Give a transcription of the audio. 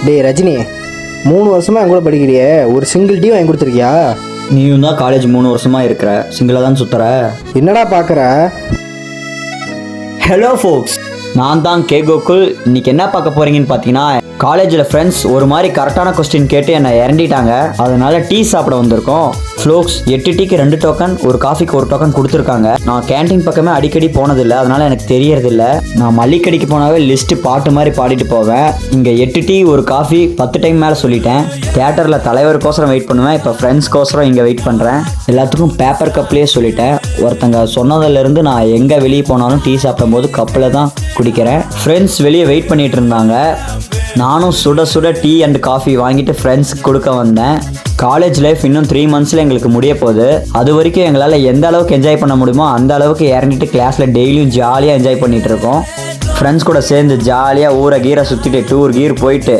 டேய் ரஜினி, 3 வருஷமா என் கூட படிக்கிறியே, ஒரு சிங்கிள் டீ வாங்கி கொடுத்துருக்கியா? நீயும் தான் காலேஜ் 3 வருஷமா இருக்கிற, சிங்கிளாக தான் சுத்துற. என்னடா பார்க்குற? ஹலோ ஃபோக்ஸ், நான் தான் கே கோகுல். இன்னைக்கு என்ன பார்க்க போறீங்கன்னு பார்த்தீங்கன்னா, காலேஜில் ஃப்ரெண்ட்ஸ் ஒரு மாதிரி கரெக்டான கொஸ்டின் கேட்டு என்னை இறண்டிட்டாங்க. அதனால டீ சாப்பிட வந்திருக்கோம். ஃப்ளோக்ஸ் 8 டீக்கு 2 டோக்கன், ஒரு காஃபிக்கு 1 டோக்கன் கொடுத்துருக்காங்க. நான் கேன்டீன் பக்கமே அடிக்கடி போனதில்லை, அதனால எனக்கு தெரியறதில்ல. நான் மல்லிக்கடிக்கு போனாவே லிஸ்ட்டு பாட்டு மாதிரி பாடிட்டு போவேன். இங்கே 8 டீ ஒரு காஃபி 10 டைம் மேலே சொல்லிட்டேன். தியேட்டரில் தலைவருக்கோசரம் வெயிட் பண்ணுவேன், இப்போ ஃப்ரெண்ட்ஸ்க்கோசரம் இங்கே வெயிட் பண்ணுறேன். எல்லாத்துக்கும் பேப்பர் கப்லேயே சொல்லிட்டேன். ஒருத்தங்க சொன்னதிலேருந்து நான் எங்கே வெளியே போனாலும் டீ சாப்பிடும் போது கப்பில் தான் குடிக்கிறேன். ஃப்ரெண்ட்ஸ் வெளியே வெயிட் பண்ணிட்டு இருந்தாங்க. நானும் சுட சுட டீ அண்ட் காஃபி வாங்கிட்டு ஃப்ரெண்ட்ஸுக்கு கொடுக்க வந்தேன். காலேஜ் லைஃப் இன்னும் 3 மந்த்ஸில் எங்களுக்கு முடிய போகுது. அது வரைக்கும் எங்களால் எந்த அளவுக்கு என்ஜாய் பண்ண முடியுமோ அந்த அளவுக்கு இறங்கிட்டு கிளாஸில் டெய்லியும் ஜாலியாக என்ஜாய் பண்ணிகிட்டு இருக்கோம். ஃப்ரெண்ட்ஸ் கூட சேர்ந்து ஜாலியாக ஊரை கீரை சுற்றிட்டு டூர் கீர் போயிட்டு